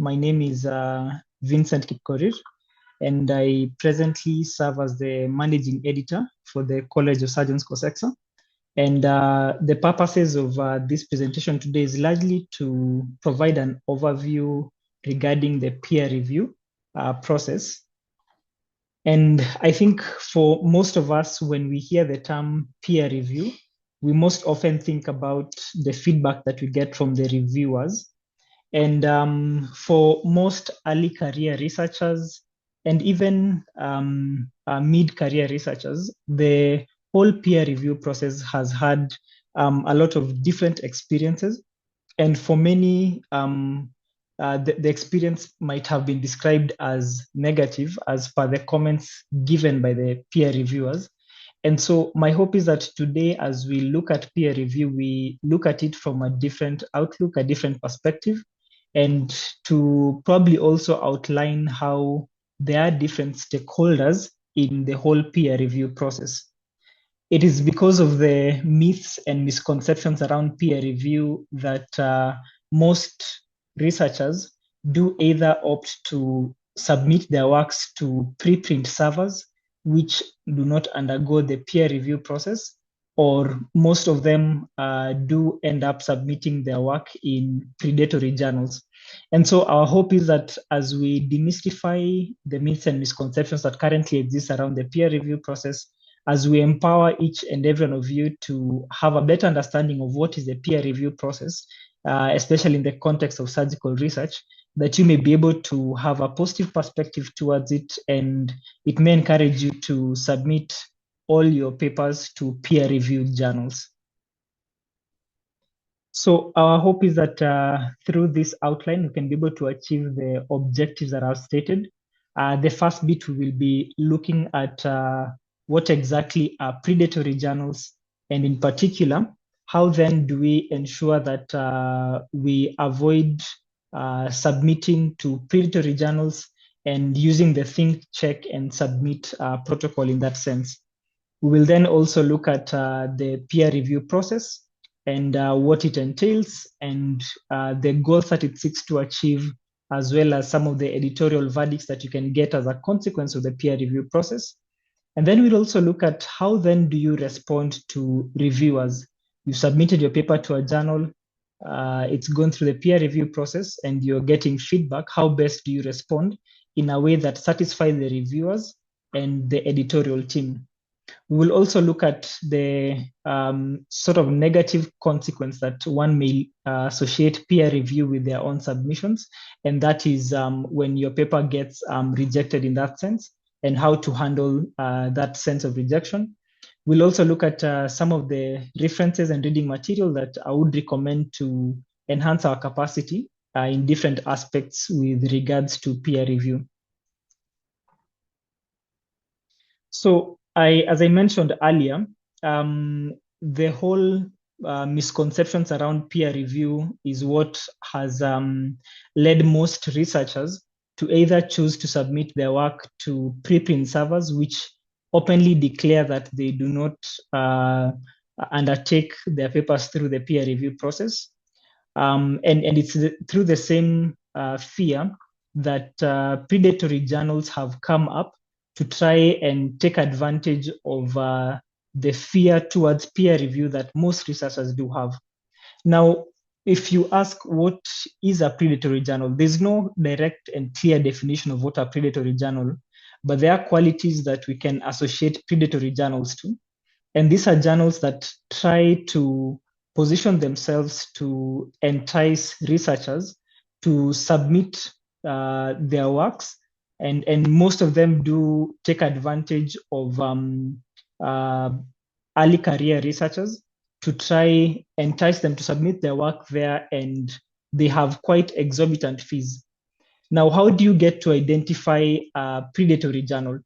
My name is Vincent Kipkorir, and I presently serve as the managing editor for the College of Surgeons COSEXA. And the purposes of this presentation today is largely to provide an overview regarding the peer review process. And I think for most of us, when we hear the term peer review, we most often think about the feedback that we get from the reviewers. And for most early career researchers and even mid-career researchers, the whole peer review process has had a lot of different experiences. And for many, the experience might have been described as negative as per the comments given by the peer reviewers. And so my hope is that today, as we look at peer review, we look at it from a different outlook, a different perspective, and to probably also outline how there are different stakeholders in the whole peer review process. It is because of the myths and misconceptions around peer review that most researchers do either opt to submit their works to preprint servers, which do not undergo the peer review process, or most of them do end up submitting their work in predatory journals. And so our hope is that as we demystify the myths and misconceptions that currently exist around the peer review process, as we empower each and every one of you to have a better understanding of what is the peer review process, especially in the context of surgical research, that you may be able to have a positive perspective towards it, and it may encourage you to submit all your papers to peer-reviewed journals. So our hope is that through this outline, we can be able to achieve the objectives that are stated. The first bit, we will be looking at what exactly are predatory journals, and in particular, how then do we ensure that we avoid submitting to predatory journals and using the think, check, and submit protocol in that sense. We will then also look at the peer review process and what it entails and the goals that it seeks to achieve, as well as some of the editorial verdicts that you can get as a consequence of the peer review process. And then we'll also look at how then do you respond to reviewers. You submitted your paper to a journal, it's gone through the peer review process and you're getting feedback. How best do you respond in a way that satisfies the reviewers and the editorial team? We will also look at the sort of negative consequence that one may associate peer review with their own submissions. And that is when your paper gets rejected in that sense, and how to handle that sense of rejection. We'll also look at some of the references and reading material that I would recommend to enhance our capacity in different aspects with regards to peer review. So as I mentioned earlier, the whole misconceptions around peer review is what has led most researchers to either choose to submit their work to preprint servers, which openly declare that they do not undertake their papers through the peer review process. And it's through the same fear that predatory journals have come up to try and take advantage of the fear towards peer review that most researchers do have. Now, if you ask what is a predatory journal, there's no direct and clear definition of what a predatory journal, but there are qualities that we can associate predatory journals to. And these are journals that try to position themselves to entice researchers to submit their works. And most of them do take advantage of early career researchers to try entice them to submit their work there, and they have quite exorbitant fees. Now, how do you get to identify a predatory journal?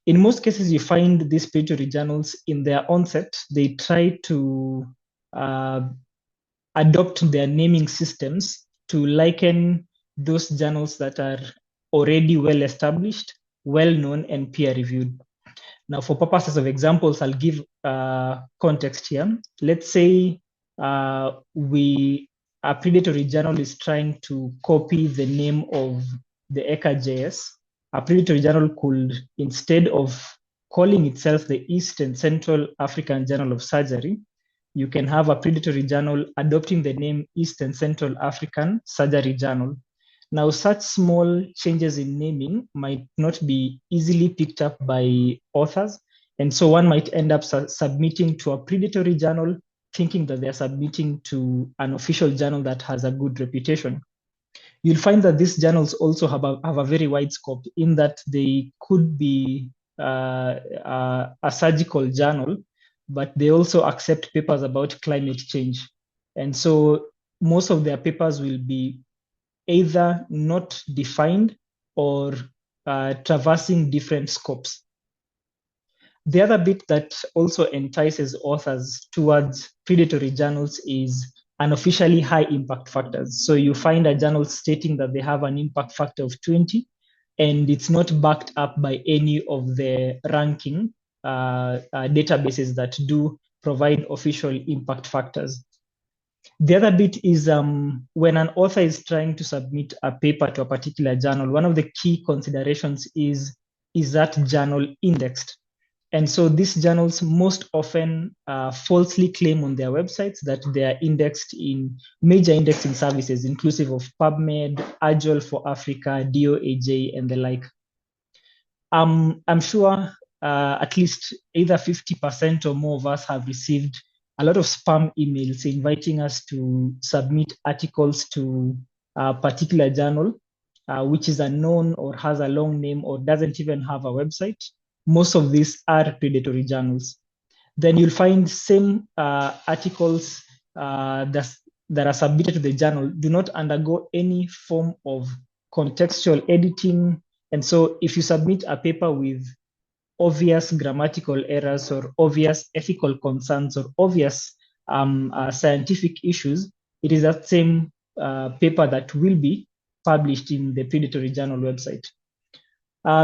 In most cases, you find these predatory journals in their onset, they try to adopt their naming systems to liken those journals that are already well established, well known, and peer reviewed. Now, for purposes of examples, I'll give context here. Let's say we a predatory journal is trying to copy the name of the ECA.js, a predatory journal could, instead of calling itself the East and Central African Journal of Surgery, you can have a predatory journal adopting the name East and Central African Surgery Journal. Now, such small changes in naming might not be easily picked up by authors, and so one might end up submitting to a predatory journal thinking that they're submitting to an official journal that has a good reputation. You'll find that these journals also have a very wide scope in that they could be a surgical journal, but they also accept papers about climate change. And so most of their papers will be either not defined or traversing different scopes. The other bit that also entices authors towards predatory journals is unofficially high impact factors. So you find a journal stating that they have an impact factor of 20, and it's not backed up by any of the ranking databases that do provide official impact factors. The other bit is when an author is trying to submit a paper to a particular journal, one of the key considerations is that journal indexed? And so these journals most often falsely claim on their websites that they are indexed in major indexing services, inclusive of PubMed, Agile for Africa, DOAJ, and the like. I'm sure at least either 50% or more of us have received a lot of spam emails inviting us to submit articles to a particular journal, which is unknown or has a long name or doesn't even have a website. Most of these are predatory journals. Then you'll find same articles that are submitted to the journal do not undergo any form of contextual editing. And so if you submit a paper with obvious grammatical errors or obvious ethical concerns or obvious scientific issues, it is that same paper that will be published in the predatory journal website.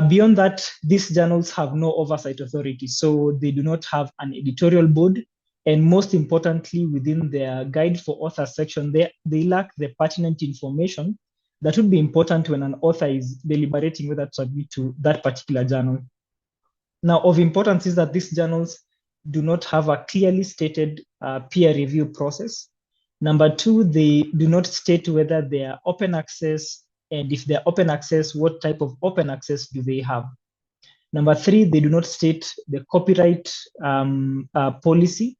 Beyond that, these journals have no oversight authority, so they do not have an editorial board. And most importantly, within their guide for authors section, they lack the pertinent information that would be important when an author is deliberating whether to submit to that particular journal. Now, of importance is that these journals do not have a clearly stated peer review process. Number two, they do not state whether they are open access, and if they're open access, what type of open access do they have? Number three, they do not state the copyright policy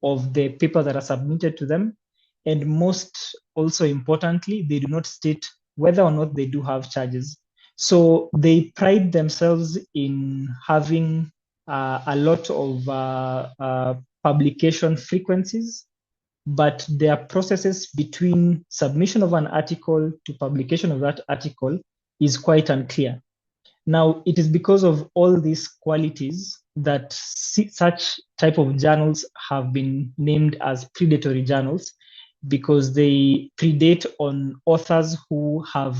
of the papers that are submitted to them. And most also importantly, they do not state whether or not they do have charges. So they pride themselves in having a lot of publication frequencies, but their processes between submission of an article to publication of that article is quite unclear. Now, it is because of all these qualities that such type of journals have been named as predatory journals, because they predate on authors who have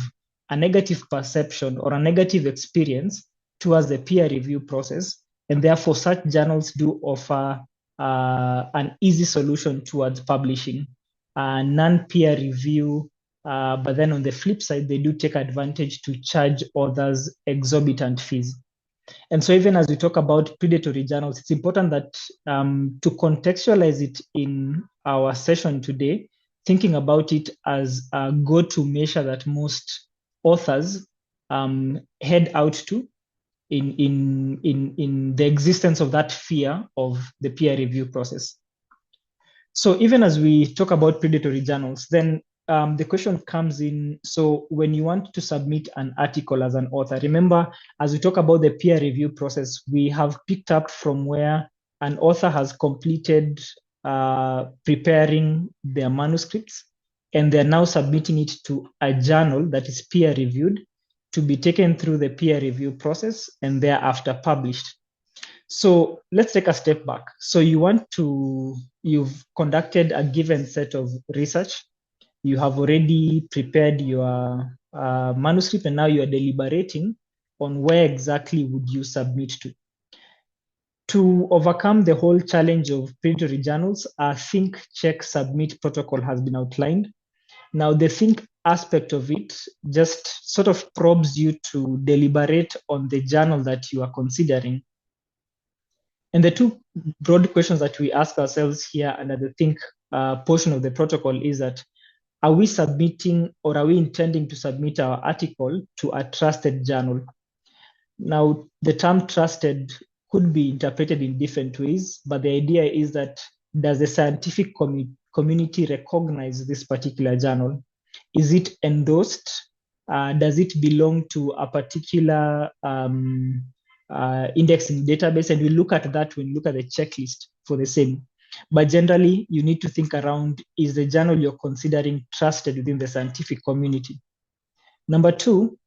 a negative perception or a negative experience towards the peer review process. And therefore, such journals do offer an easy solution towards publishing, non-peer review, but then on the flip side, they do take advantage to charge others exorbitant fees. And so even as we talk about predatory journals, it's important that to contextualize it in our session today, thinking about it as a go-to measure that most authors head out to in the existence of that fear of the peer review process. So even as we talk about predatory journals, then the question comes in, so when you want to submit an article as an author, remember, as we talk about the peer review process, we have picked up from where an author has completed preparing their manuscripts, and they're now submitting it to a journal that is peer reviewed to be taken through the peer review process and thereafter published. So let's take a step back. So you've conducted a given set of research. You have already prepared your manuscript, and now you are deliberating on where exactly would you submit to. To overcome the whole challenge of predatory journals, a think, check, submit protocol has been outlined. Now, the think aspect of it just sort of probes you to deliberate on the journal that you are considering. And the two broad questions that we ask ourselves here under the think portion of the protocol is that, are we submitting or are we intending to submit our article to a trusted journal? Now, the term trusted could be interpreted in different ways, but the idea is that, does the scientific community recognize this particular journal? Is it endorsed? Does it belong to a particular indexing database? And we look at that when we look at the checklist for the same. But generally, you need to think around, is the journal you're considering trusted within the scientific community? Number two,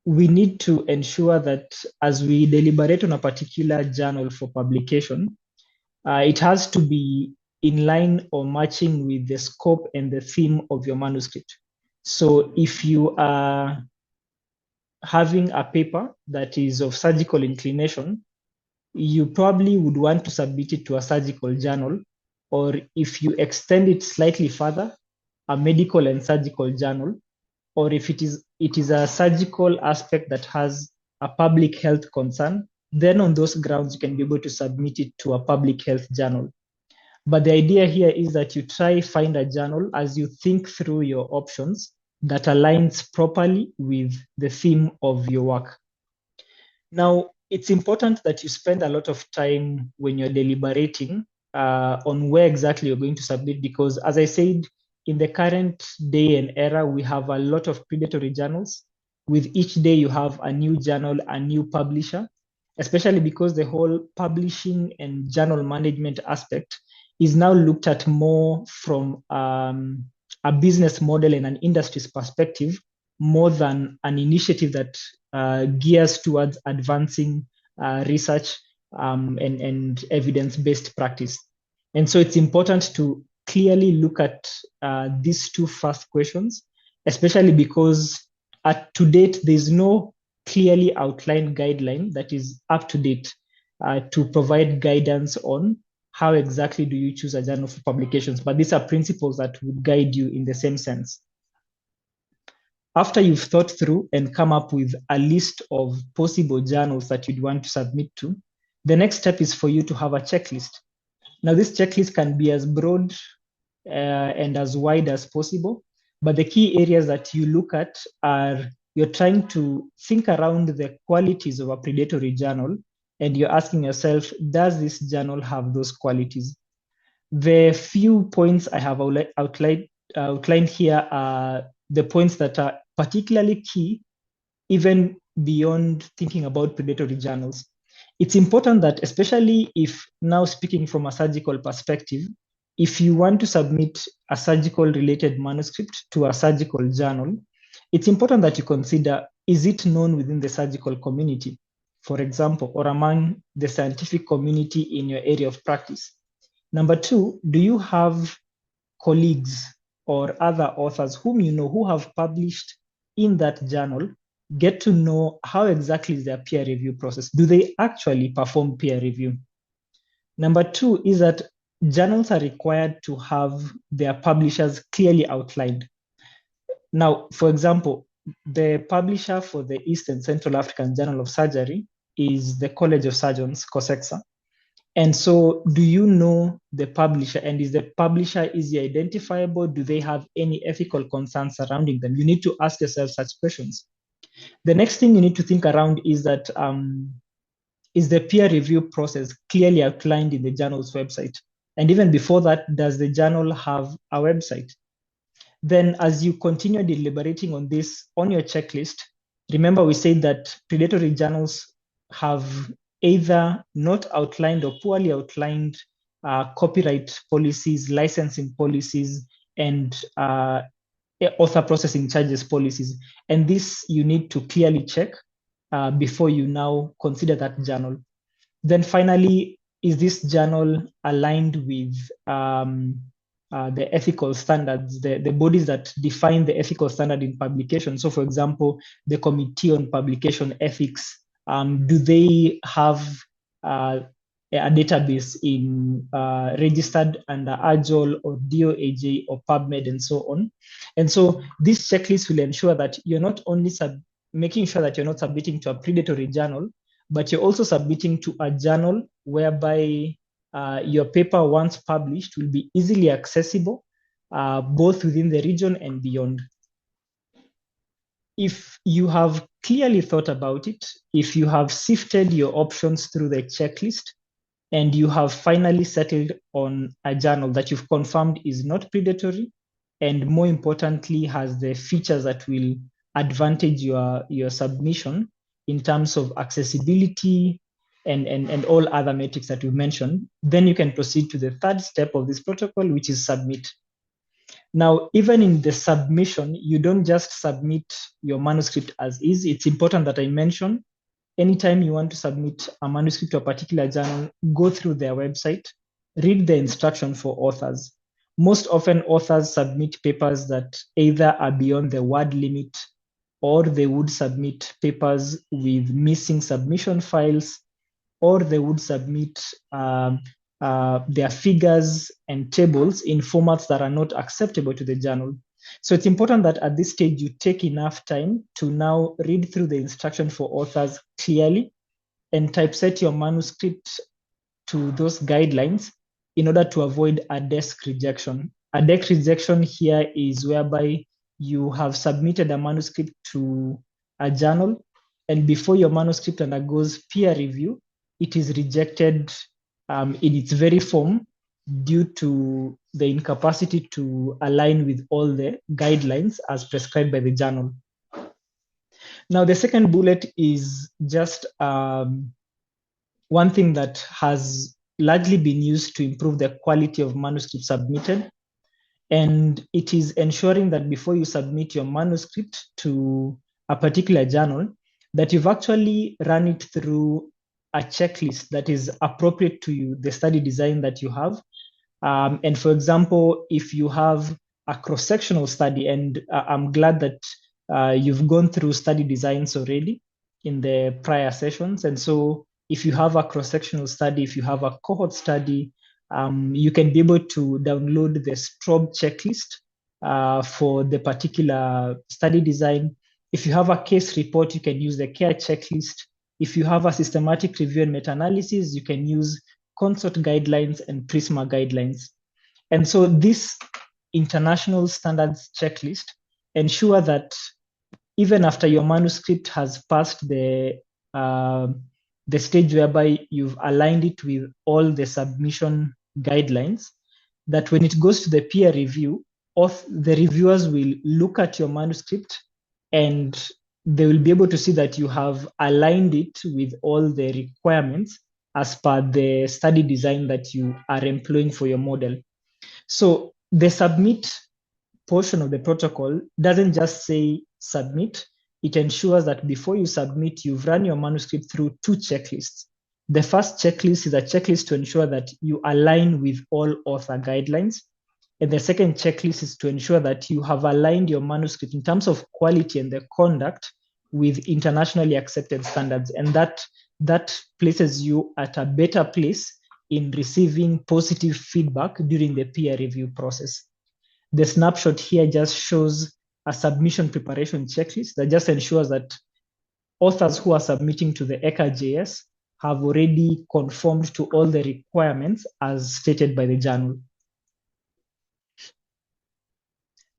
we need to ensure that as we deliberate on a particular journal for publication, it has to be in line or matching with the scope and the theme of your manuscript. So if you are having a paper that is of surgical inclination, you probably would want to submit it to a surgical journal, or if you extend it slightly further, a medical and surgical journal, or if it is a surgical aspect that has a public health concern, then on those grounds you can be able to submit it to a public health journal. But the idea here is that you try find a journal as you think through your options that aligns properly with the theme of your work. Now, it's important that you spend a lot of time when you're deliberating on where exactly you're going to submit, because as I said, in the current day and era, we have a lot of predatory journals. With each day, you have a new journal, a new publisher, especially because the whole publishing and journal management aspect is now looked at more from a business model and an industry's perspective, more than an initiative that gears towards advancing research and evidence-based practice. And so it's important to clearly look at these two first questions, especially because to date, there's no clearly outlined guideline that is up to date to provide guidance on how exactly do you choose a journal for publications. But these are principles that would guide you in the same sense. After you've thought through and come up with a list of possible journals that you'd want to submit to, the next step is for you to have a checklist. Now, this checklist can be as broad and as wide as possible, but the key areas that you look at are, you're trying to think around the qualities of a predatory journal, and you're asking yourself, does this journal have those qualities? The few points I have outlined here are the points that are particularly key, even beyond thinking about predatory journals. It's important that, especially if now speaking from a surgical perspective, if you want to submit a surgical related manuscript to a surgical journal, it's important that you consider, is it known within the surgical community, for example, or among the scientific community in your area of practice? Number two, do you have colleagues or other authors whom you know who have published in that journal? Get to know how exactly is their peer review process. Do they actually perform peer review? Number two is that journals are required to have their publishers clearly outlined. Now, for example, the publisher for the East and Central African Journal of Surgery is the College of Surgeons, COSEXA. And so, do you know the publisher, and is the publisher easily identifiable? Do they have any ethical concerns surrounding them? You need to ask yourself such questions. The next thing you need to think around is that, is the peer review process clearly outlined in the journal's website? And even before that, does the journal have a website? Then, as you continue deliberating on this on your checklist, remember we said that predatory journals have either not outlined or poorly outlined copyright policies, licensing policies, and author processing charges policies. And this you need to clearly check before you now consider that journal. Then finally, is this journal aligned with the ethical standards, the bodies that define the ethical standard in publication? So for example, the Committee on Publication Ethics, do they have a database in registered under AJOL or DOAJ or PubMed and so on. And so this checklist will ensure that you're not only making sure that you're not submitting to a predatory journal, but you're also submitting to a journal whereby your paper, once published, will be easily accessible, both within the region and beyond. If you have clearly thought about it, if you have sifted your options through the checklist, and you have finally settled on a journal that you've confirmed is not predatory, and more importantly, has the features that will advantage your submission in terms of accessibility and all other metrics that we mentioned, then you can proceed to the third step of this protocol, which is submit. Now, even in the submission, you don't just submit your manuscript as is. It's important that I mention, anytime you want to submit a manuscript to a particular journal, go through their website, read the instruction for authors. Most often, authors submit papers that either are beyond the word limit, or they would submit papers with missing submission files, or they would submit their figures and tables in formats that are not acceptable to the journal. So it's important that at this stage you take enough time to now read through the instruction for authors clearly and typeset your manuscript to those guidelines in order to avoid a desk rejection. A desk rejection here is whereby you have submitted a manuscript to a journal, and before your manuscript undergoes peer review, it is rejected in its very form due to the incapacity to align with all the guidelines as prescribed by the journal. Now, the second bullet is just one thing that has largely been used to improve the quality of manuscripts submitted. And it is ensuring that before you submit your manuscript to a particular journal, that you've actually run it through a checklist that is appropriate to you, the study design that you have. And for example, if you have a cross-sectional study, and I'm glad that you've gone through study designs already in the prior sessions. And so if you have a cross-sectional study, if you have a cohort study, you can be able to download the STROB checklist for the particular study design. If you have a case report, you can use the CARE checklist. If you have a systematic review and meta-analysis, you can use CONSORT guidelines and PRISMA guidelines. And so this international standards checklist ensure that even after your manuscript has passed the stage whereby you've aligned it with all the submission guidelines, that when it goes to the peer review, the reviewers will look at your manuscript and they will be able to see that you have aligned it with all the requirements as per the study design that you are employing for your model. So the submit portion of the protocol doesn't just say submit. It ensures that before you submit, you've run your manuscript through two checklists. The first checklist is a checklist to ensure that you align with all author guidelines. And the second checklist is to ensure that you have aligned your manuscript in terms of quality and the conduct with internationally accepted standards. And that places you at a better place in receiving positive feedback during the peer review process. The snapshot here just shows a submission preparation checklist that just ensures that authors who are submitting to the ECHA-JS have already conformed to all the requirements as stated by the journal.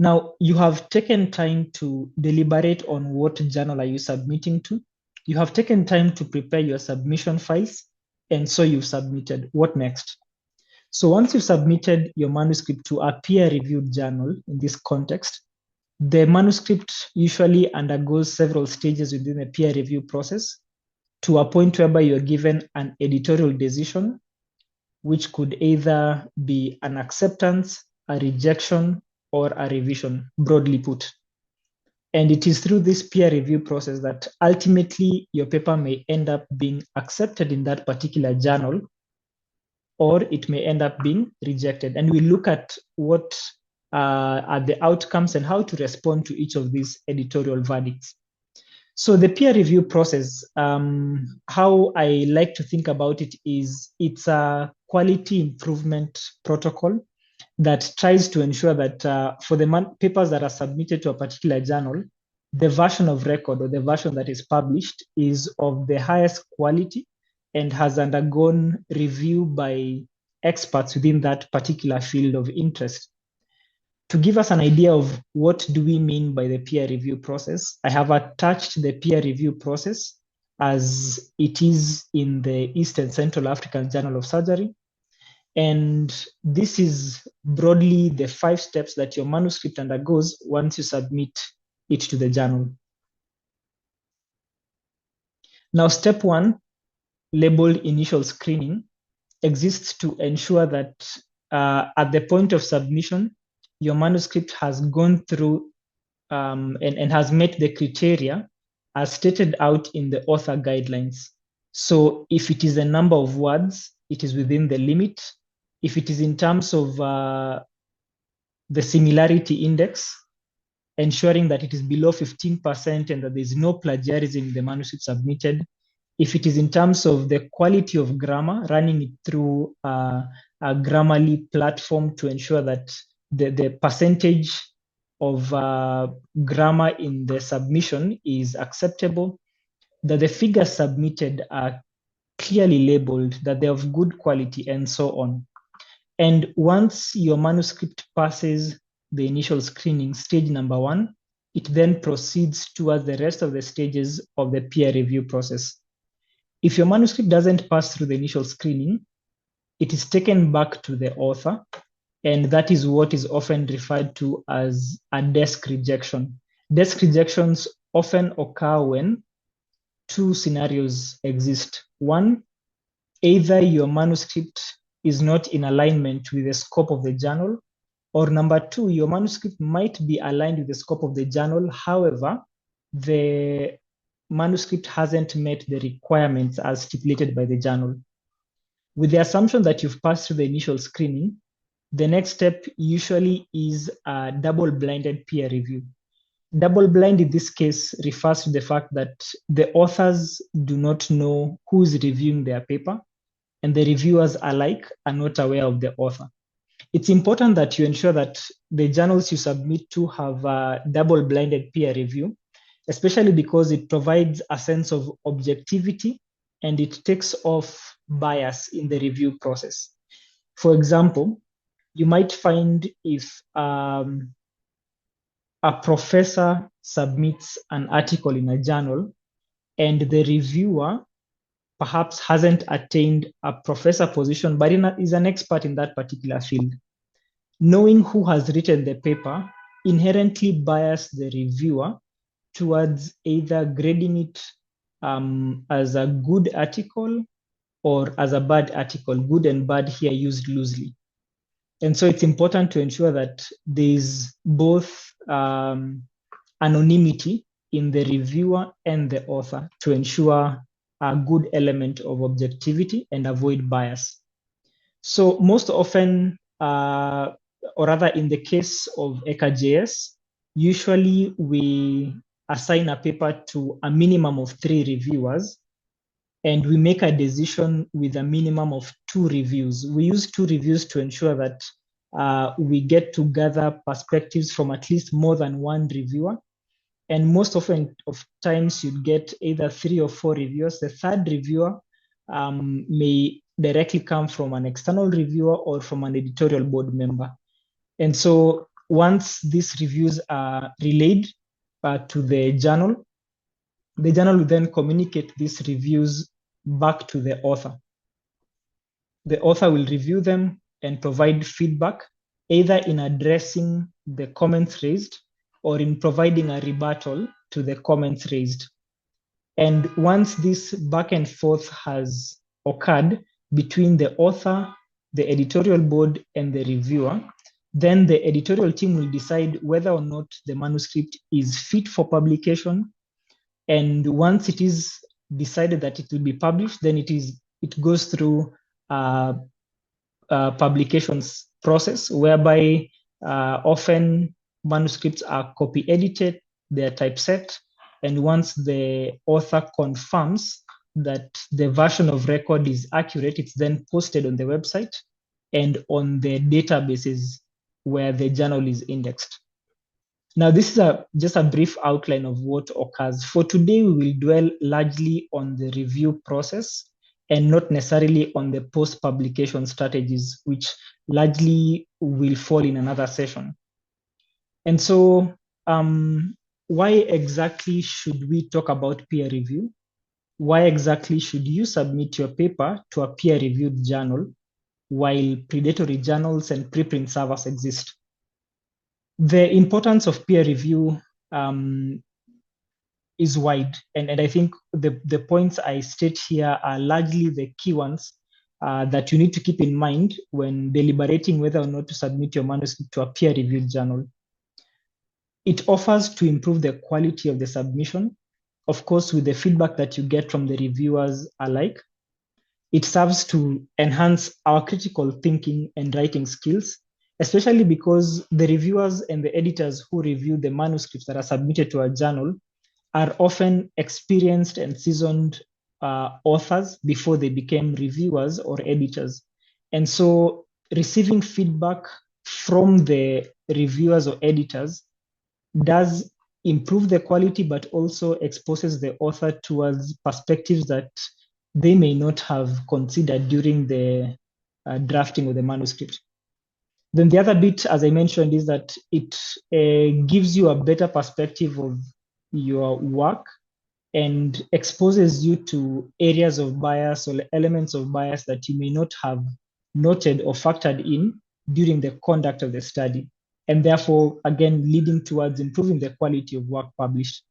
Now, you have taken time to deliberate on what journal are you submitting to. You have taken time to prepare your submission files, and so you've submitted. What next? So once you've submitted your manuscript to a peer-reviewed journal in this context, the manuscript usually undergoes several stages within the peer review process to a point whereby you're given an editorial decision, which could either be an acceptance, a rejection, or a revision, broadly put. And it is through this peer review process that ultimately your paper may end up being accepted in that particular journal, or it may end up being rejected. And we look at what are the outcomes and how to respond to each of these editorial verdicts. So the peer review process, how I like to think about it is it's a quality improvement protocol that tries to ensure that for the papers that are submitted to a particular journal, the version of record or the version that is published is of the highest quality and has undergone review by experts within that particular field of interest. To give us an idea of what do we mean by the peer review process, I have attached the peer review process as it is in the East and Central African Journal of Surgery. And this is broadly the 5 steps that your manuscript undergoes once you submit it to the journal. Now, step 1, labeled initial screening, exists to ensure that at the point of submission, your manuscript has gone through and has met the criteria as stated out in the author guidelines. So if it is a number of words, it is within the limit. If it is in terms of the similarity index, ensuring that it is below 15% and that there is no plagiarism in the manuscript submitted. If it is in terms of the quality of grammar, running it through a Grammarly platform to ensure that the percentage of grammar in the submission is acceptable, that the figures submitted are clearly labeled, that they're of good quality, and so on. And once your manuscript passes the initial screening, stage number 1, it then proceeds towards the rest of the stages of the peer review process. If your manuscript doesn't pass through the initial screening, it is taken back to the author, and that is what is often referred to as a desk rejection. Desk rejections often occur when 2 scenarios exist. 1, either your manuscript is not in alignment with the scope of the journal, or number 2, your manuscript might be aligned with the scope of the journal. However, the manuscript hasn't met the requirements as stipulated by the journal. With the assumption that you've passed through the initial screening, the next step usually is a double-blinded peer review. Double-blind in this case refers to the fact that the authors do not know who's reviewing their paper, and the reviewers alike are not aware of the author. It's important that you ensure that the journals you submit to have a double-blinded peer review, especially because it provides a sense of objectivity and it takes off bias in the review process. For example, you might find if a professor submits an article in a journal and the reviewer perhaps hasn't attained a professor position, but is an expert in that particular field. Knowing who has written the paper inherently biases the reviewer towards either grading it as a good article or as a bad article, good and bad here used loosely. And so it's important to ensure that there's both anonymity in the reviewer and the author to ensure a good element of objectivity and avoid bias. So most often, or rather in the case of ECHA.js, usually we assign a paper to a minimum of 3 reviewers, and we make a decision with a minimum of 2 reviews. We use 2 reviews to ensure that we get to gather perspectives from at least more than 1 reviewer. And most often of times you'd get either 3 or 4 reviewers. The 3rd reviewer may directly come from an external reviewer or from an editorial board member. And so once these reviews are relayed to the journal will then communicate these reviews back to the author. The author will review them and provide feedback, either in addressing the comments raised or in providing a rebuttal to the comments raised. And once this back and forth has occurred between the author, the editorial board, and the reviewer, then the editorial team will decide whether or not the manuscript is fit for publication. And once it is decided that it will be published, then it goes through a publications process whereby often manuscripts are copy edited, they are typeset, And once the author confirms that the version of record is accurate, it's then posted on the website and on the databases where the journal is indexed. Now, this is just a brief outline of what occurs. For today, we will dwell largely on the review process and not necessarily on the post-publication strategies, which largely will fall in another session. And so, why exactly should we talk about peer review? Why exactly should you submit your paper to a peer-reviewed journal while predatory journals and preprint servers exist? The importance of peer review is wide, and I think the points I state here are largely the key ones that you need to keep in mind when deliberating whether or not to submit your manuscript to a peer-reviewed journal. It offers to improve the quality of the submission, of course, with the feedback that you get from the reviewers alike. It serves to enhance our critical thinking and writing skills, especially because the reviewers and the editors who review the manuscripts that are submitted to a journal are often experienced and seasoned authors before they became reviewers or editors. And so receiving feedback from the reviewers or editors does improve the quality, but also exposes the author towards perspectives that they may not have considered during the drafting of the manuscript. Then the other bit, as I mentioned, is that it gives you a better perspective of your work and exposes you to areas of bias or elements of bias that you may not have noted or factored in during the conduct of the study, and therefore, again, leading towards improving the quality of work published.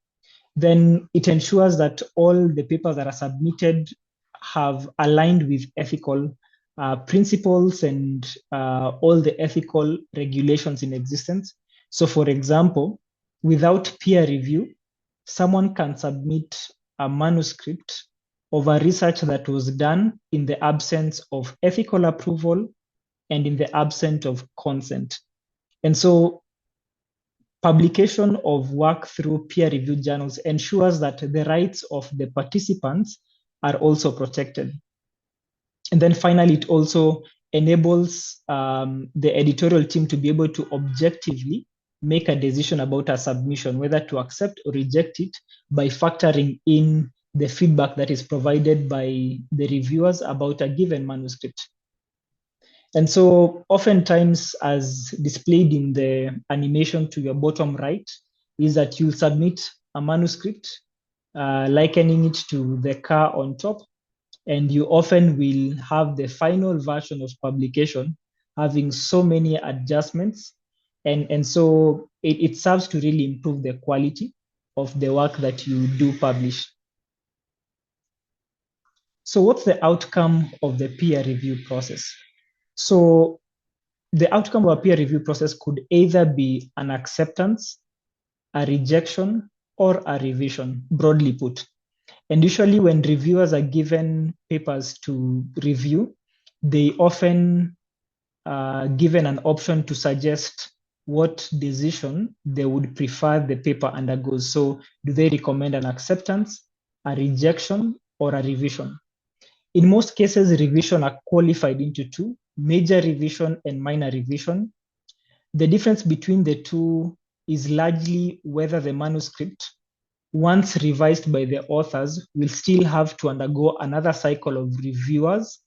Then it ensures that all the papers that are submitted have aligned with ethical principles and all the ethical regulations in existence. So, for example, without peer review, someone can submit a manuscript of a research that was done in the absence of ethical approval and in the absence of consent. And so publication of work through peer-reviewed journals ensures that the rights of the participants are also protected. And then finally, it also enables the editorial team to be able to objectively make a decision about a submission, whether to accept or reject it, by factoring in the feedback that is provided by the reviewers about a given manuscript. And so oftentimes, as displayed in the animation to your bottom right, is that you submit a manuscript, likening it to the car on top, and you often will have the final version of publication having so many adjustments. And so it serves to really improve the quality of the work that you do publish. So what's the outcome of the peer review process? So the outcome of a peer review process could either be an acceptance, a rejection, or a revision, broadly put. And usually when reviewers are given papers to review, they often given an option to suggest what decision they would prefer the paper undergoes. So do they recommend an acceptance, a rejection, or a revision? In most cases, revision are qualified into two: major revision and minor revision. The difference between the two is largely whether the manuscript, once revised by the authors, will still have to undergo another cycle of reviewers,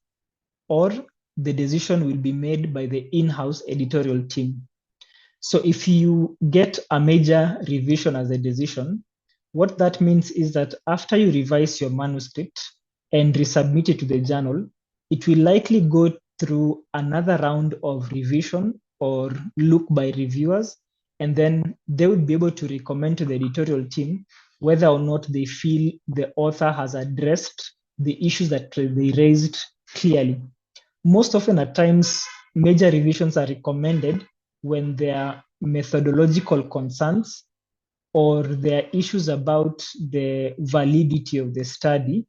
or the decision will be made by the in-house editorial team. So if you get a major revision as a decision, what that means is that after you revise your manuscript and resubmit it to the journal, it will likely go through another round of revision or look by reviewers, and then they would be able to recommend to the editorial team whether or not they feel the author has addressed the issues that they raised clearly. Most often at times, major revisions are recommended when there are methodological concerns or there are issues about the validity of the study,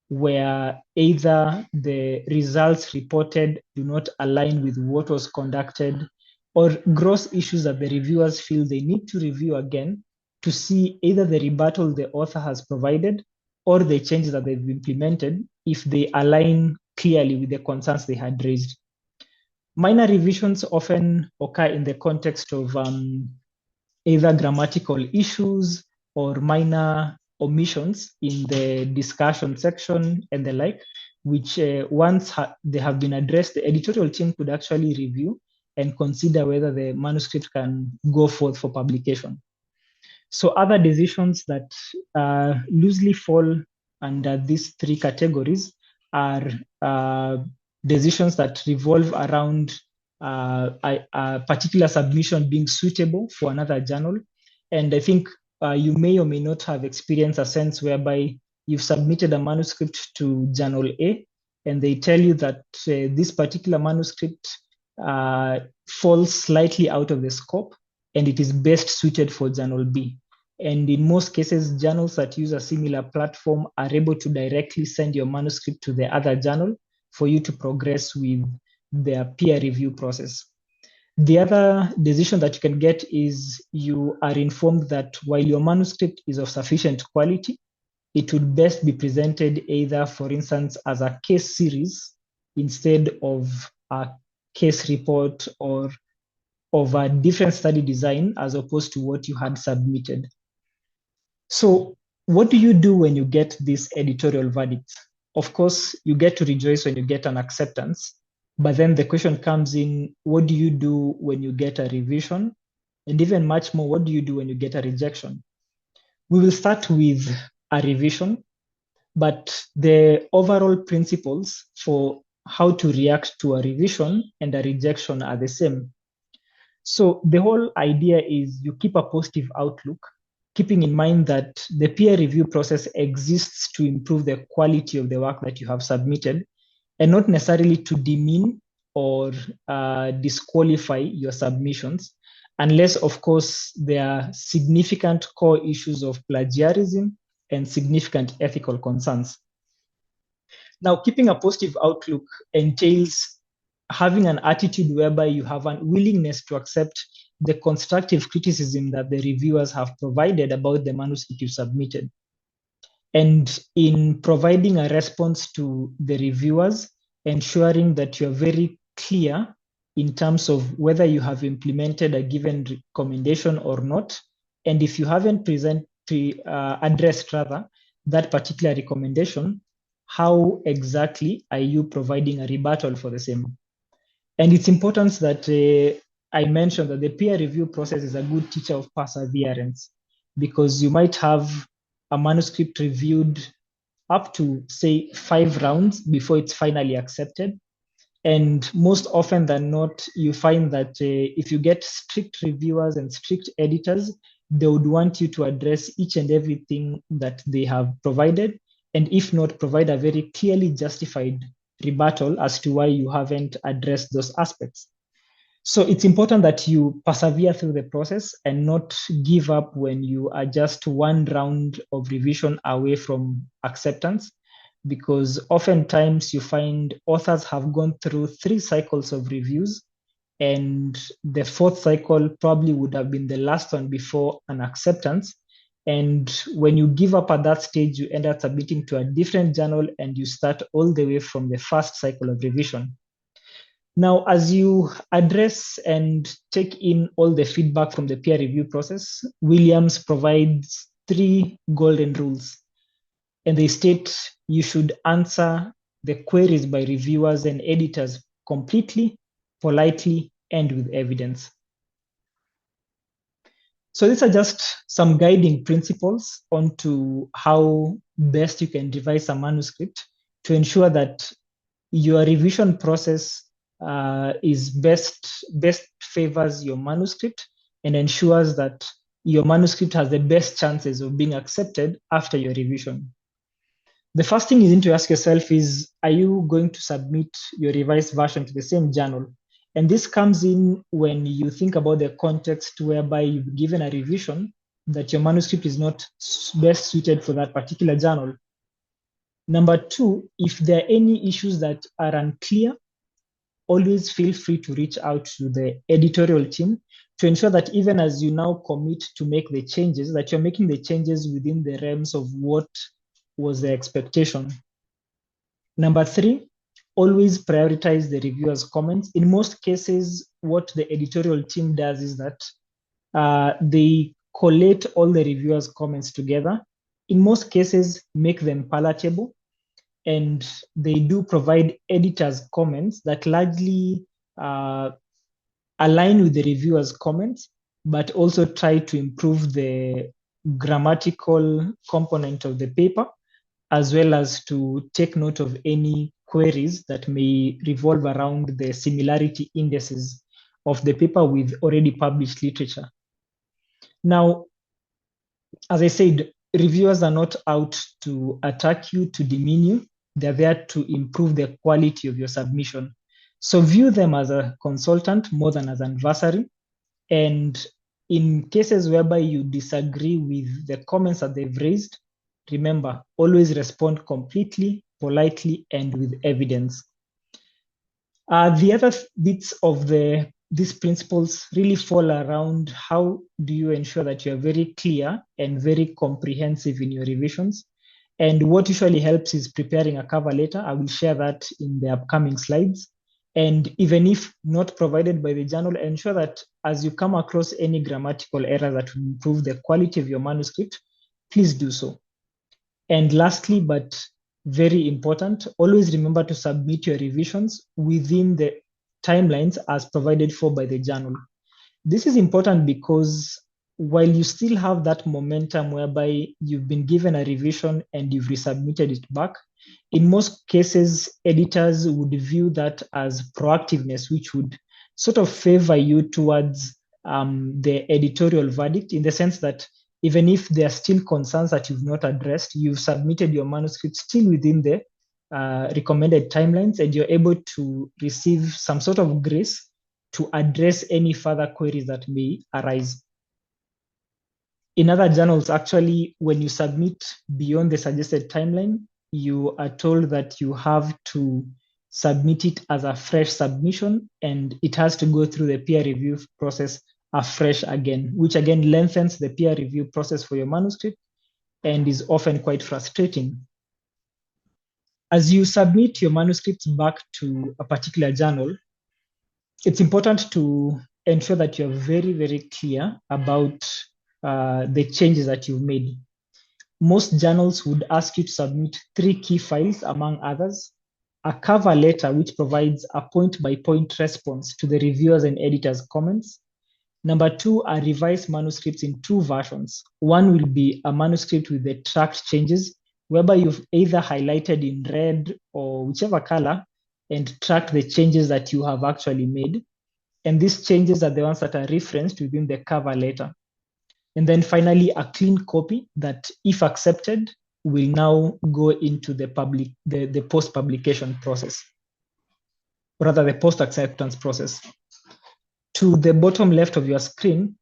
where either the results reported do not align with what was conducted, or gross issues that the reviewers feel they need to review again to see either the rebuttal the author has provided or the changes that they've implemented if they align clearly with the concerns they had raised. Minor revisions often occur in the context of either grammatical issues or minor omissions in the discussion section and the like, which once they have been addressed, the editorial team could actually review and consider whether the manuscript can go forth for publication. So other decisions that loosely fall under these three categories are decisions that revolve around a particular submission being suitable for another journal. And I think you may or may not have experienced a sense whereby you've submitted a manuscript to Journal A, and they tell you that this particular manuscript falls slightly out of the scope, and it is best suited for Journal B. And in most cases, journals that use a similar platform are able to directly send your manuscript to the other journal for you to progress with their peer review process. The other decision that you can get is you are informed that while your manuscript is of sufficient quality, it would best be presented either, for instance, as a case series instead of a case report or of a different study design as opposed to what you had submitted. So what do you do when you get this editorial verdict? Of course, you get to rejoice when you get an acceptance, but then the question comes in, what do you do when you get a revision? And even much more, what do you do when you get a rejection? We will start with a revision, but the overall principles for how to react to a revision and a rejection are the same. So the whole idea is you keep a positive outlook, keeping in mind that the peer review process exists to improve the quality of the work that you have submitted, and not necessarily to demean or disqualify your submissions, unless, of course, there are significant core issues of plagiarism and significant ethical concerns. Now, keeping a positive outlook entails having an attitude whereby you have a willingness to accept the constructive criticism that the reviewers have provided about the manuscript you submitted. And in providing a response to the reviewers, ensuring that you're very clear in terms of whether you have implemented a given recommendation or not. And if you haven't addressed rather that particular recommendation, how exactly are you providing a rebuttal for the same? And it's important that I mentioned that the peer review process is a good teacher of perseverance, because you might have a manuscript reviewed up to, say, 5 rounds before it's finally accepted. And most often than not, you find that if you get strict reviewers and strict editors, they would want you to address each and everything that they have provided, and if not, provide a very clearly justified rebuttal as to why you haven't addressed those aspects. So it's important that you persevere through the process and not give up when you are just one round of revision away from acceptance, because oftentimes you find authors have gone through 3 cycles of reviews, and the 4th cycle probably would have been the last one before an acceptance. And when you give up at that stage, you end up submitting to a different journal and you start all the way from the 1st cycle of revision. Now, as you address and take in all the feedback from the peer review process, Williams provides 3 golden rules. And they state you should answer the queries by reviewers and editors completely, politely, and with evidence. So these are just some guiding principles onto how best you can revise a manuscript to ensure that your revision process is best favors your manuscript and ensures that your manuscript has the best chances of being accepted after your revision. The first thing you need to ask yourself is, are you going to submit your revised version to the same journal? And this comes in when you think about the context whereby you've given a revision that your manuscript is not best suited for that particular journal. Number 2, if there are any issues that are unclear always feel free to reach out to the editorial team to ensure that even as you now commit to make the changes, that you're making the changes within the realms of what was the expectation. Number three, always prioritize the reviewer's comments. In most cases, what the editorial team does is that they collate all the reviewers' comments together. In most cases, make them palatable, and they do provide editors' comments that largely align with the reviewers' comments, but also try to improve the grammatical component of the paper, as well as to take note of any queries that may revolve around the similarity indices of the paper with already published literature. Now, as I said, reviewers are not out to attack you, to demean you. They're there to improve the quality of your submission. So view them as a consultant more than as an adversary. And in cases whereby you disagree with the comments that they've raised, remember, always respond completely, politely, and with evidence. The other bits of these principles really fall around how do you ensure that you're very clear and very comprehensive in your revisions. And what usually helps is preparing a cover letter. I will share that in the upcoming slides. And even if not provided by the journal, ensure that as you come across any grammatical error that will improve the quality of your manuscript, please do so. And lastly, but very important, always remember to submit your revisions within the timelines as provided for by the journal. This is important because while you still have that momentum whereby you've been given a revision and you've resubmitted it back, in most cases, editors would view that as proactiveness, which would sort of favor you towards the editorial verdict, in the sense that even if there are still concerns that you've not addressed, you've submitted your manuscript still within the recommended timelines, and you're able to receive some sort of grace to address any further queries that may arise. In other journals, actually, when you submit beyond the suggested timeline, you are told that you have to submit it as a fresh submission, and it has to go through the peer review process afresh again, which again lengthens the peer review process for your manuscript and is often quite frustrating. As you submit your manuscripts back to a particular journal, it's important to ensure that you're very, very clear about the changes that you've made. Most journals would ask you to submit 3 key files, among others: a cover letter, which provides a point-by-point response to the reviewers and editors' comments. Number 2, a revised manuscript in 2 versions. One will be a manuscript with the tracked changes, whereby you've either highlighted in red or whichever color and tracked the changes that you have actually made. And these changes are the ones that are referenced within the cover letter. And then finally, a clean copy that, if accepted, will now go into the post-publication process, or rather the post-acceptance process. To the bottom left of your screen,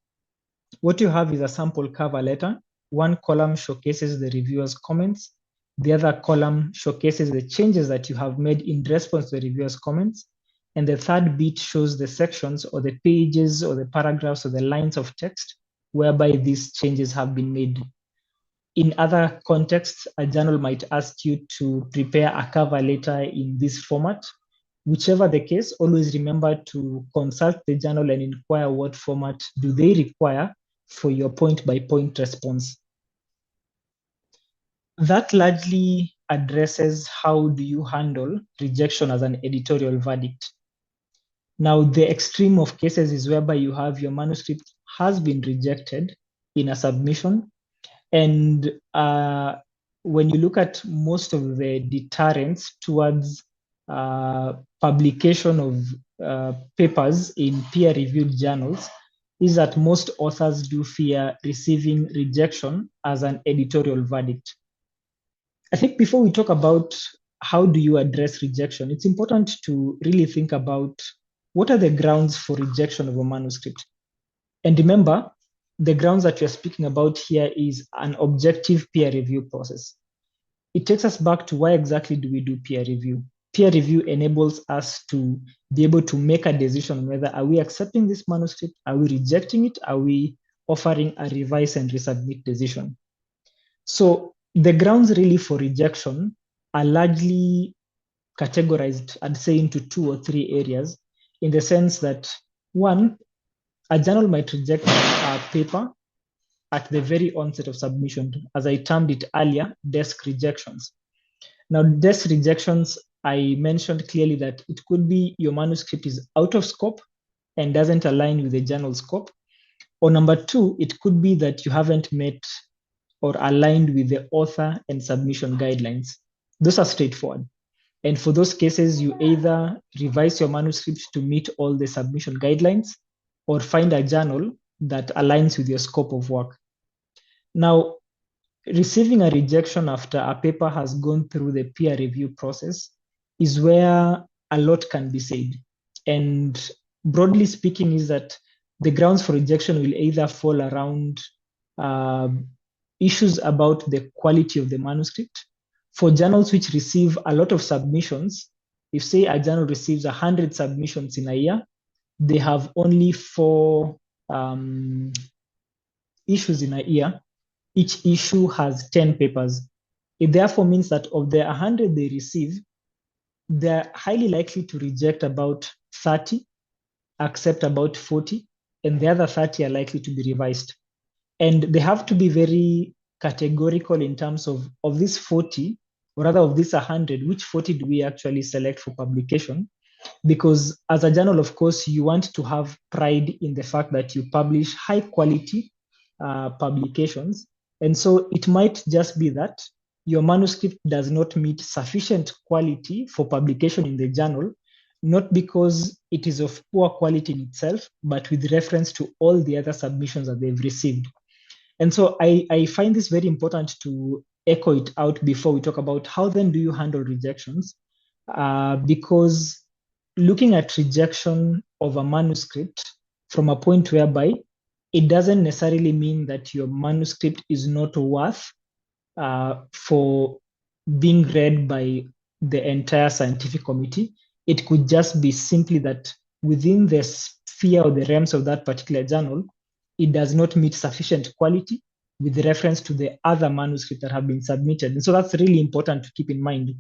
what you have is a sample cover letter. One column showcases the reviewer's comments. The other column showcases the changes that you have made in response to the reviewer's comments. And the third bit shows the sections or the pages or the paragraphs or the lines of text whereby these changes have been made. In other contexts, a journal might ask you to prepare a cover letter in this format. Whichever the case, always remember to consult the journal and inquire what format do they require for your point-by-point response. That largely addresses how do you handle rejection as an editorial verdict. Now, the extreme of cases is whereby you have your manuscript has been rejected in a submission. And when you look at most of the deterrents towards publication of papers in peer-reviewed journals, is that most authors do fear receiving rejection as an editorial verdict. I think before we talk about how do you address rejection, it's important to really think about what are the grounds for rejection of a manuscript. And remember, the grounds that we're speaking about here is an objective peer review process. It takes us back to why exactly do we do peer review? peer review enables us to be able to make a decision on whether are we accepting this manuscript, are we rejecting it, are we offering a revise and resubmit decision. So the grounds really for rejection are largely categorized, I'd say, into 2 or 3 areas, in the sense that one, a journal might reject a paper at the very onset of submission, as I termed it earlier, desk rejections. Now, desk rejections, I mentioned clearly that it could be your manuscript is out of scope and doesn't align with the journal scope. Or number 2, it could be that you haven't met or aligned with the author and submission guidelines. Those are straightforward. And for those cases, you either revise your manuscript to meet all the submission guidelines or find a journal that aligns with your scope of work. Now, receiving a rejection after a paper has gone through the peer review process is where a lot can be said. And broadly speaking, is that the grounds for rejection will either fall around issues about the quality of the manuscript. For journals which receive a lot of submissions, if say a journal receives 100 submissions in a year, they have only 4 issues in a year. Each issue has 10 papers. It therefore means that of the 100 they receive, they're highly likely to reject about 30, accept about 40, and the other 30 are likely to be revised. And they have to be very categorical in terms of this 40, or rather of this 100, which 40 do we actually select for publication? Because as a journal, of course, you want to have pride in the fact that you publish high quality publications. And so it might just be that your manuscript does not meet sufficient quality for publication in the journal, not because it is of poor quality in itself, but with reference to all the other submissions that they've received. And so I find this very important to echo it out before we talk about how then do you handle rejections, because looking at rejection of a manuscript from a point whereby it doesn't necessarily mean that your manuscript is not worth for being read by the entire scientific committee. It could just be simply that within the sphere or the realms of that particular journal, it does not meet sufficient quality with reference to the other manuscripts that have been submitted. And so that's really important to keep in mind.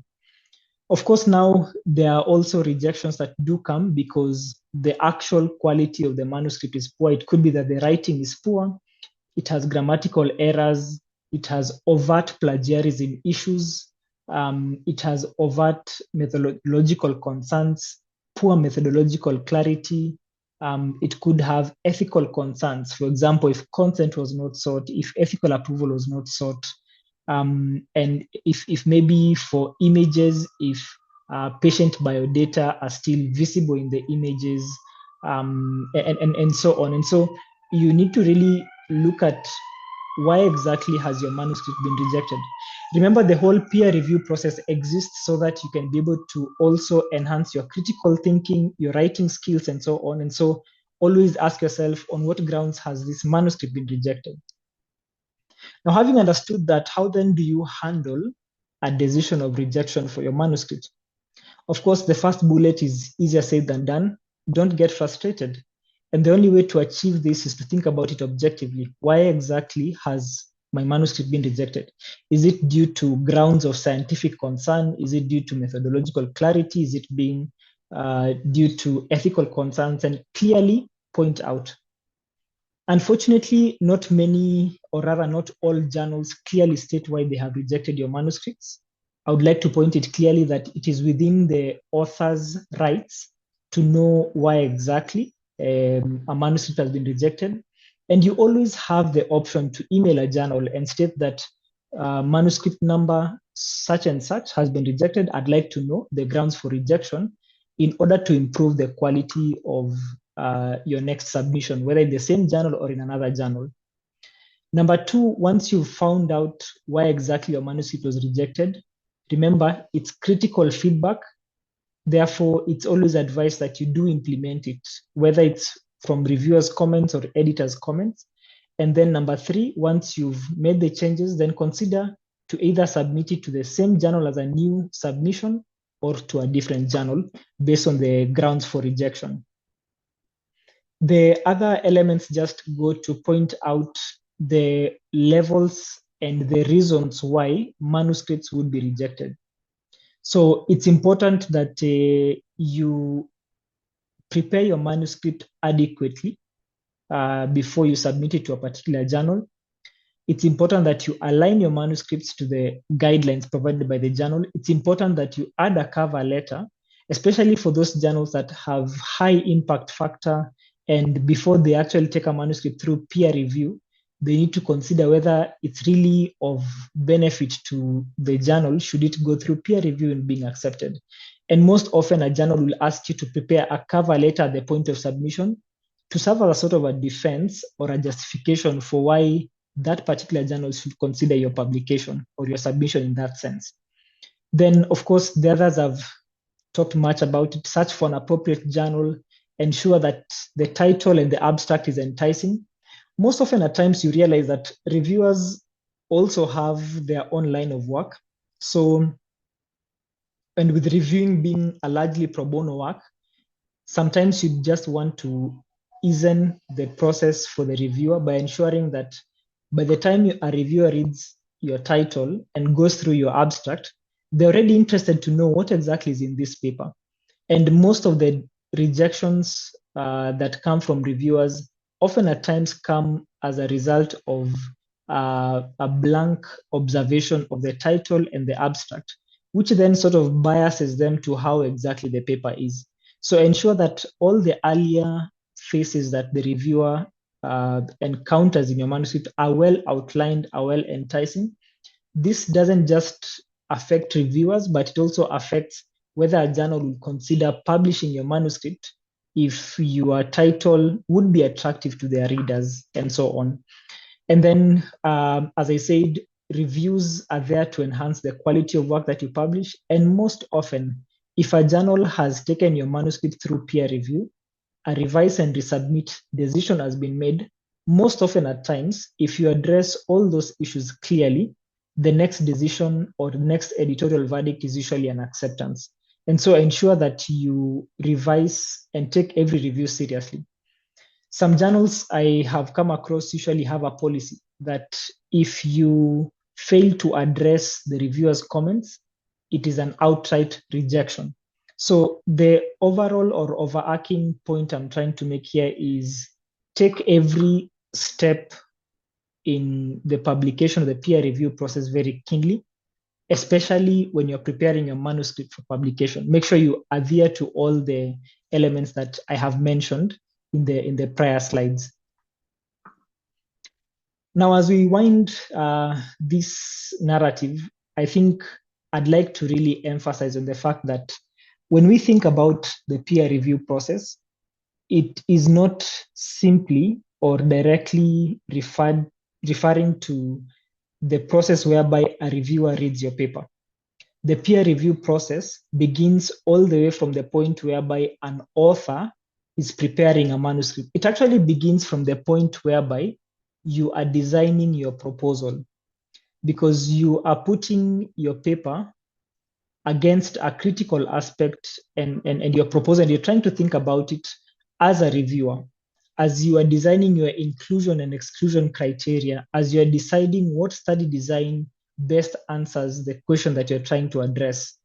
Of course, now there are also rejections that do come because the actual quality of the manuscript is poor. It could be that the writing is poor, it has grammatical errors, it has overt plagiarism issues, it has overt methodological concerns, poor methodological clarity. It could have ethical concerns. For example, if consent was not sought, if ethical approval was not sought, and if maybe for images, if patient biodata are still visible in the images, and so on. And so you need to really look at why exactly has your manuscript been rejected. Remember, the whole peer review process exists so that you can be able to also enhance your critical thinking, your writing skills, and so on. And so always ask yourself, on what grounds has this manuscript been rejected? Now, having understood that, how then do you handle a decision of rejection for your manuscript? Of course, the first bullet is easier said than done. Don't get frustrated. And the only way to achieve this is to think about it objectively. Why exactly has my manuscript been rejected? Is it due to grounds of scientific concern? Is it due to methodological clarity? Is it being due to ethical concerns? And clearly point out. Unfortunately, not many, or rather not all journals clearly state why they have rejected your manuscripts. I would like to point it clearly that it is within the author's rights to know why exactly a manuscript has been rejected. And you always have the option to email a journal and state that manuscript number such and such has been rejected. I'd like to know the grounds for rejection in order to improve the quality of your next submission, whether in the same journal or in another journal. Number two, once you've found out why exactly your manuscript was rejected, remember, it's critical feedback. Therefore, it's always advised that you do implement it, whether it's from reviewers' comments or editors' comments. And then number three, once you've made the changes, then consider to either submit it to the same journal as a new submission or to a different journal based on the grounds for rejection. The other elements just go to point out the levels and the reasons why manuscripts would be rejected. So it's important that you prepare your manuscript adequately before you submit it to a particular journal. It's important that you align your manuscripts to the guidelines provided by the journal. It's important that you add a cover letter, especially for those journals that have high impact factor. And before they actually take a manuscript through peer review, they need to consider whether it's really of benefit to the journal, should it go through peer review and being accepted. And most often a journal will ask you to prepare a cover letter at the point of submission to serve as a sort of a defense or a justification for why that particular journal should consider your publication or your submission in that sense. Then, of course, the others have talked much about it. Search for an appropriate journal, ensure that the title and the abstract is enticing. Most often at times you realize that reviewers also have their own line of work. So, and with reviewing being a largely pro bono work, sometimes you just want to easen the process for the reviewer by ensuring that by the time a reviewer reads your title and goes through your abstract, they're already interested to know what exactly is in this paper. And most of the rejections that come from reviewers often at times come as a result of a blank observation of the title and the abstract, which then sort of biases them to how exactly the paper is. So ensure that all the earlier phases that the reviewer encounters in your manuscript are well outlined, are well enticing. This doesn't just affect reviewers, but it also affects whether a journal will consider publishing your manuscript if your title would be attractive to their readers and so on. And then, as I said, reviews are there to enhance the quality of work that you publish. And most often, if a journal has taken your manuscript through peer review, a revise and resubmit decision has been made. Most often at times, if you address all those issues clearly, the next decision or the next editorial verdict is usually an acceptance. And so ensure that you revise and take every review seriously. Some journals I have come across usually have a policy that if you fail to address the reviewer's comments, it is an outright rejection. So the overall or overarching point I'm trying to make here is take every step in the publication of the peer review process very keenly, especially when you're preparing your manuscript for publication. Make sure you adhere to all the elements that I have mentioned in the prior slides. Now, as we wind this narrative, I think I'd like to really emphasize on the fact that when we think about the peer review process, it is not simply or directly referring to the process whereby a reviewer reads your paper. The peer review process begins all the way from the point whereby an author is preparing a manuscript. It actually begins from the point whereby you are designing your proposal, because you are putting your paper against a critical aspect and your proposal, and you're trying to think about it as a reviewer, as you are designing your inclusion and exclusion criteria, as you are deciding what study design best answers the question that you're trying to address,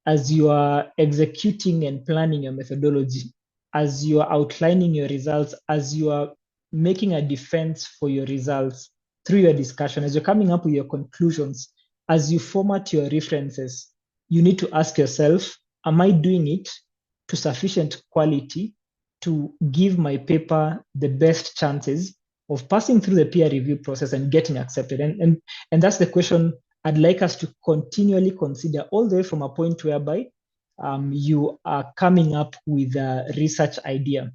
as you are executing and planning your methodology, as you are outlining your results, as you are making a defense for your results through your discussion, as you're coming up with your conclusions, as you format your references, you need to ask yourself, am I doing it to sufficient quality to give my paper the best chances of passing through the peer review process and getting accepted? And that's the question I'd like us to continually consider, all the way from a point whereby you are coming up with a research idea.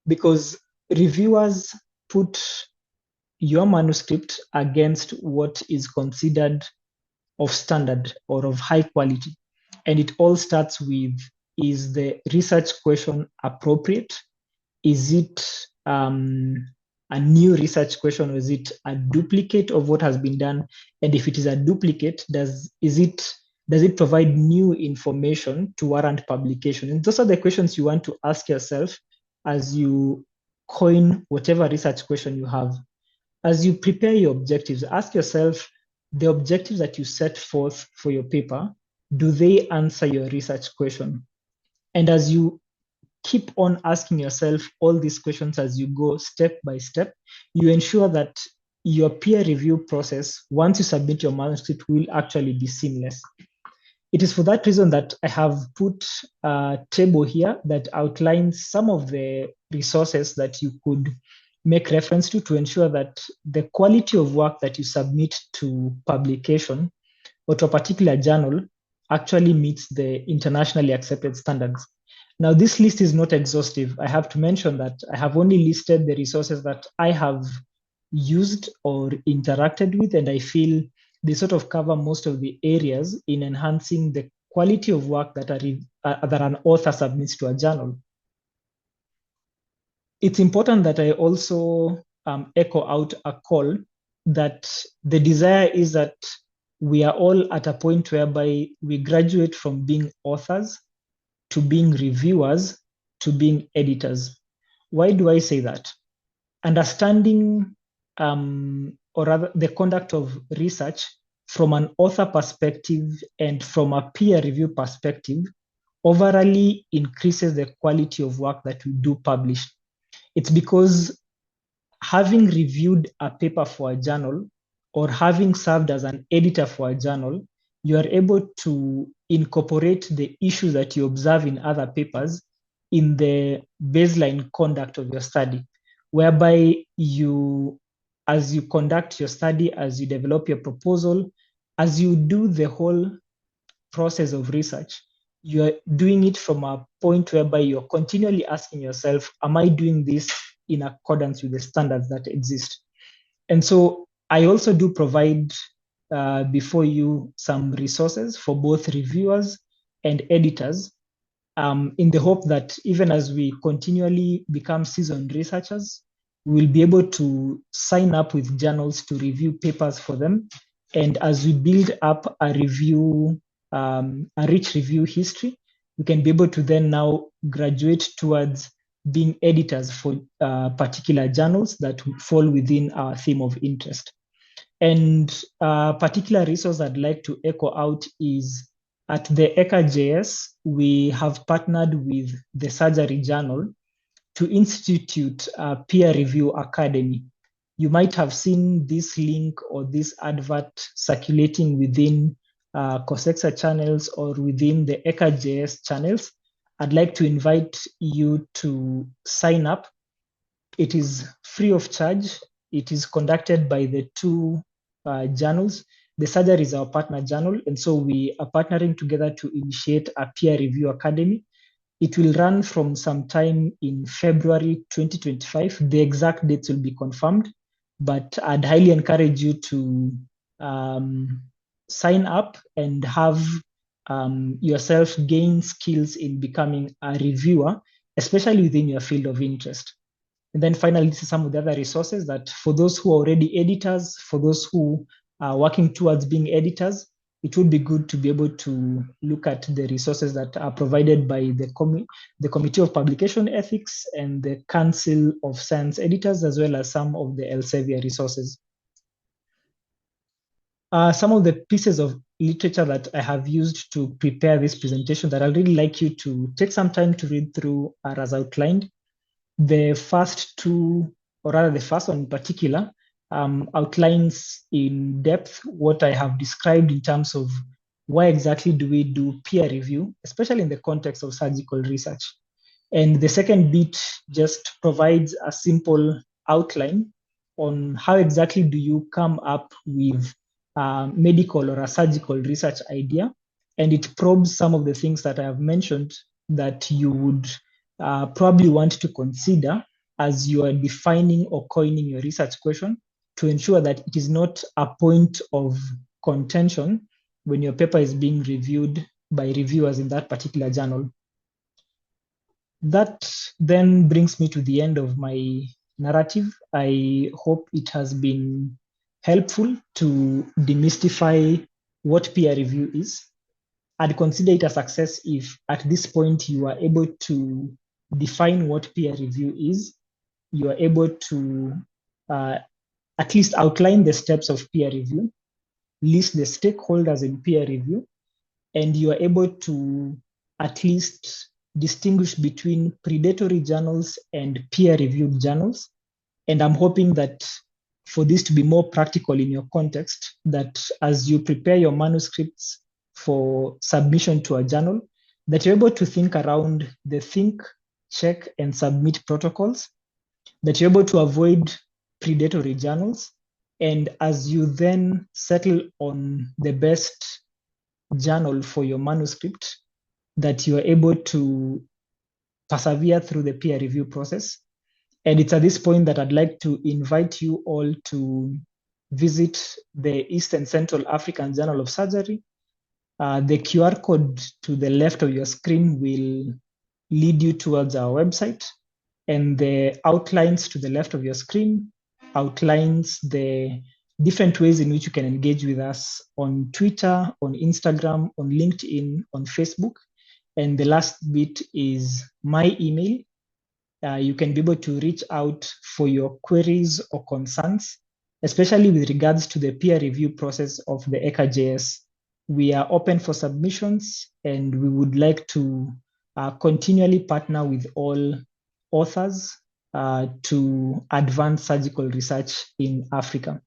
Because reviewers put your manuscript against what is considered of standard or of high quality. And it all starts with, is the research question appropriate? Is it a new research question, or is it a duplicate of what has been done? And if it is a duplicate, is it Does it provide new information to warrant publication? And those are the questions you want to ask yourself as you coin whatever research question you have. As you prepare your objectives, ask yourself the objectives that you set forth for your paper, do they answer your research question? And as you keep on asking yourself all these questions as you go step by step, you ensure that your peer review process, once you submit your manuscript, will actually be seamless. It is for that reason that I have put a table here that outlines some of the resources that you could make reference to ensure that the quality of work that you submit to publication or to a particular journal actually meets the internationally accepted standards. Now, this list is not exhaustive. I have to mention that I have only listed the resources that I have used or interacted with, and I feel they sort of cover most of the areas in enhancing the quality of work that an author submits to a journal. It's important that I also echo out a call that the desire is that we are all at a point whereby we graduate from being authors to being reviewers to being editors. Why do I say that? Understanding or rather the conduct of research from an author perspective and from a peer review perspective overall increases the quality of work that we do publish. It's because having reviewed a paper for a journal or having served as an editor for a journal, you are able to incorporate the issues that you observe in other papers in the baseline conduct of your study, whereby you, as you conduct your study, as you develop your proposal, as you do the whole process of research, you're doing it from a point whereby you're continually asking yourself, am I doing this in accordance with the standards that exist? And so I also do provide before you some resources for both reviewers and editors in the hope that even as we continually become seasoned researchers, we'll be able to sign up with journals to review papers for them. And as we build up a rich review history, we can be able to then now graduate towards being editors for particular journals that fall within our theme of interest. And a particular resource I'd like to echo out is at the ECHA.js, we have partnered with the Surgery Journal to institute a peer review academy. You might have seen this link or this advert circulating within COSEXA channels or within the ECHA.js channels. I'd like to invite you to sign up. It is free of charge. It is conducted by the two journals. The Surgery is our partner journal, and so we are partnering together to initiate a peer review academy. It will run from sometime in February 2025. The exact dates will be confirmed, but I'd highly encourage you to sign up and have yourself gain skills in becoming a reviewer, especially within your field of interest. And then finally, this is some of the other resources that for those who are already editors, for those who are working towards being editors, it would be good to be able to look at the resources that are provided by the Committee of Publication Ethics and the Council of Science Editors, as well as some of the Elsevier resources. Some of the pieces of literature that I have used to prepare this presentation that I'd really like you to take some time to read through are as outlined. The first two, or rather the first one in particular, outlines in depth what I have described in terms of why exactly do we do peer review, especially in the context of surgical research. And the second bit just provides a simple outline on how exactly do you come up with a medical or a surgical research idea. And it probes some of the things that I have mentioned that you would probably want to consider as you are defining or coining your research question to ensure that it is not a point of contention when your paper is being reviewed by reviewers in that particular journal. That then brings me to the end of my narrative. I hope it has been helpful to demystify what peer review is. I'd consider it a success if at this point you are able to define what peer review is, you are able to at least outline the steps of peer review, list the stakeholders in peer review, and you are able to at least distinguish between predatory journals and peer-reviewed journals. And I'm hoping that for this to be more practical in your context, that as you prepare your manuscripts for submission to a journal, that you're able to think around the think, check, and submit protocols, that you're able to avoid predatory journals. And as you then settle on the best journal for your manuscript, that you are able to persevere through the peer review process. And it's at this point that I'd like to invite you all to visit the East and Central African Journal of Surgery. The QR code to the left of your screen will lead you towards our website, and the outlines to the left of your screen outlines the different ways in which you can engage with us on Twitter, on Instagram, on LinkedIn, on Facebook. And the last bit is my email. You can be able to reach out for your queries or concerns, especially with regards to the peer review process of the ECHA-JS. We are open for submissions, and we would like to continually partner with all authors to advance surgical research in Africa.